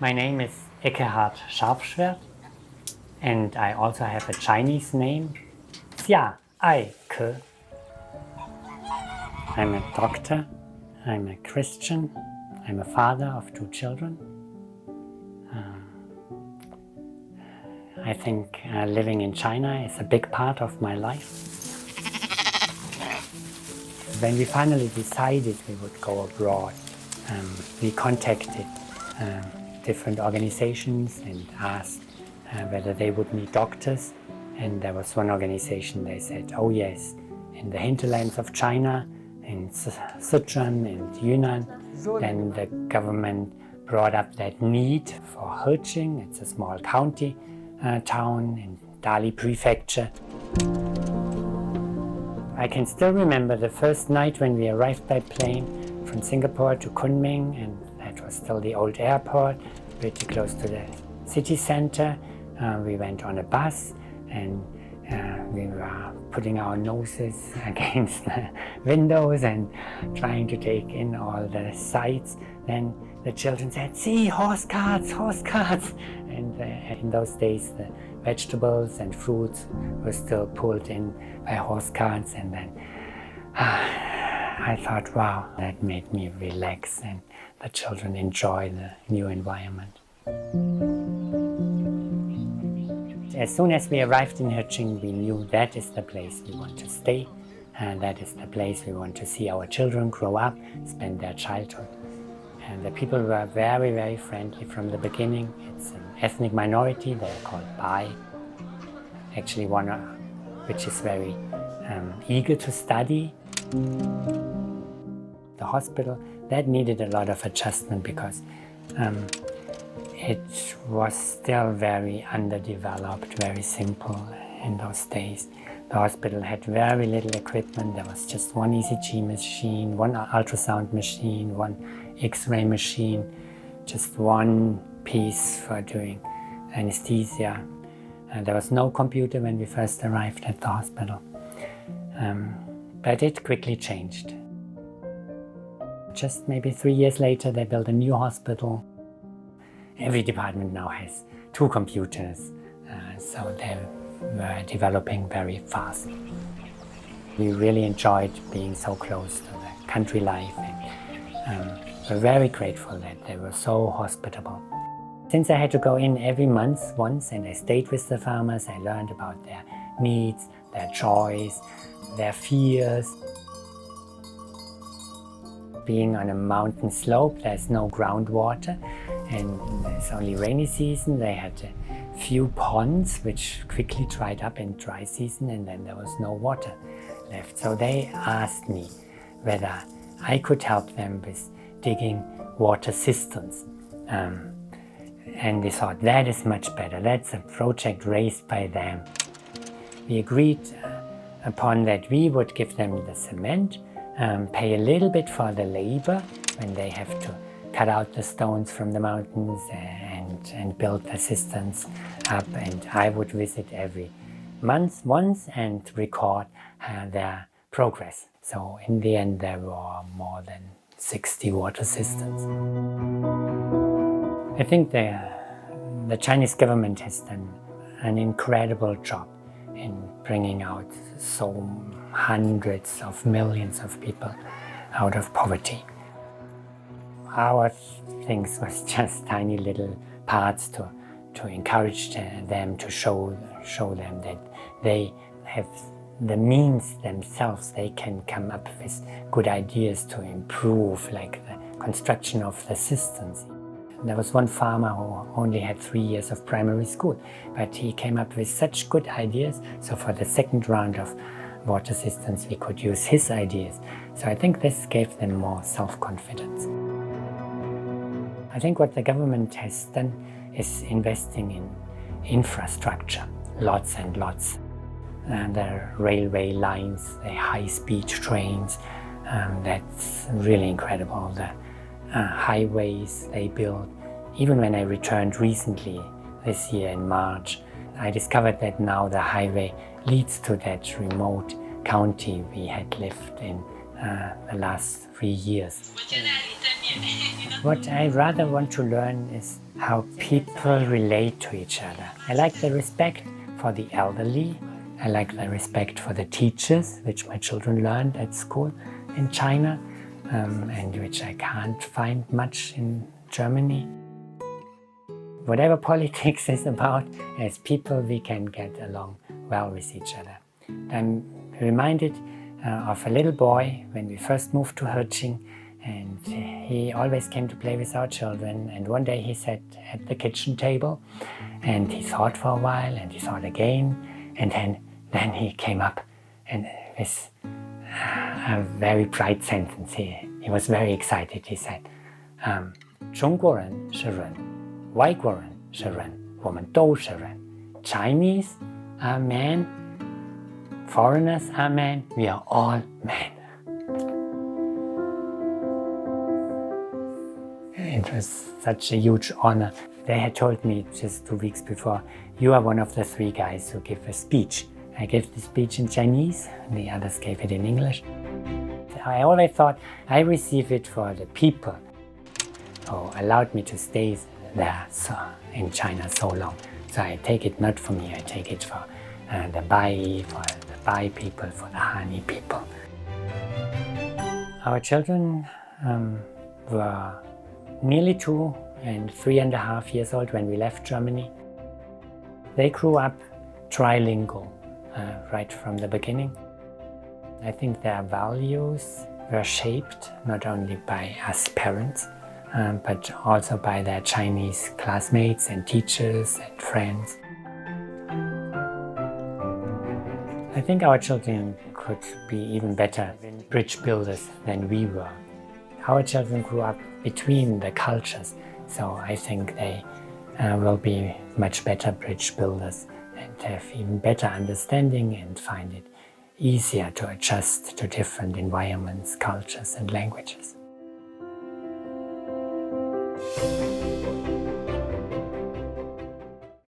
My name is Eckehard Scharfschwerdt, and I also have a Chinese name, Xia Ai Ke. I'm a doctor, I'm a Christian, I'm a father of 2 children. I think living in China is a big part of my life. When we finally decided we would go abroad, we contacted different organizations and asked whether they would need doctors. And there was one organization, they said, oh yes, in the hinterlands of China, in Sichuan and Yunnan, then the government brought up that need for Heching. It's a small county town in Dali prefecture. I can still remember the first night when we arrived by plane from Singapore to Kunming, and that was still the old airport, pretty close to the city center. We went on a bus and we were putting our noses against the windows and trying to take in all the sights. Then the children said, see, horse carts, horse carts. And in those days, the vegetables and fruits were still pulled in by horse carts. And then I thought, wow, that made me relax and the children enjoy the new environment. As soon as we arrived in Heching, we knew that is the place we want to stay, and that is the place we want to see our children grow up, spend their childhood. And the people were very, very friendly from the beginning. It's an ethnic minority, they're called Bai. Actually one which is very eager to study. The hospital, that needed a lot of adjustment because it was still very underdeveloped, very simple in those days. The hospital had very little equipment. There was just one ECG machine, one ultrasound machine, one X-ray machine, just one piece for doing anesthesia. There was no computer when we first arrived at the hospital. But it quickly changed. Just maybe 3 years later, they built a new hospital. Every department now has 2 computers, so they were developing very fast. We really enjoyed being so close to the country life, and we're very grateful that they were so hospitable. Since I had to go in every month once and I stayed with the farmers, I learned about their needs, their joys, their fears. Being on a mountain slope, there's no groundwater, and it's only rainy season. They had a few ponds which quickly dried up in dry season, and then there was no water left. So they asked me whether I could help them with digging water cisterns. And we thought that is much better. That's a project raised by them. We agreed upon that we would give them the cement, pay a little bit for the labor when they have to cut out the stones from the mountains and build the cisterns up, and I would visit every month once and record their progress. So in the end there were more than 60 water cisterns. I think the Chinese government has done an incredible job in bringing out so hundreds of millions of people out of poverty. Our things was just tiny little parts to encourage them, to show them that they have the means themselves. They can come up with good ideas to improve, like the construction of the cisterns. There was one farmer who only had 3 years of primary school, but he came up with such good ideas. So for the second round of water cisterns, we could use his ideas. So I think this gave them more self-confidence. I think what the government has done is investing in infrastructure, lots and lots. The railway lines, the high-speed trains, that's really incredible. The highways they built. Even when I returned recently, this year in March, I discovered that now the highway leads to that remote county we had lived in the last 3 years. What I rather want to learn is how people relate to each other. I like the respect for the elderly. I like the respect for the teachers, which my children learned at school in China, and which I can't find much in Germany. Whatever politics is about, as people we can get along well with each other. I'm reminded of a little boy when we first moved to Herching, and he always came to play with our children, and one day he sat at the kitchen table and he thought for a while and he thought again, and then he came up and with a very bright sentence. He was very excited. He said, 中国人是人，外国人是人，我们都是人。Chinese are men, foreigners are men, we are all men. It was such a huge honor. They had told me just 2 weeks before, you are one of the 3 guys who give a speech. I gave the speech in Chinese, and the others gave it in English. I always thought I receive it for the people who allowed me to stay there in China so long. So I take it not for me, I take it for the Bai, for the Bai people, for the Hani people. Our children were nearly 2 and 3.5 years old when we left Germany. They grew up trilingual right from the beginning. I think their values were shaped not only by us parents, but also by their Chinese classmates and teachers and friends. I think our children could be even better bridge builders than we were. Our children grew up between the cultures, so I think they will be much better bridge builders and have even better understanding and find it easier to adjust to different environments, cultures and languages.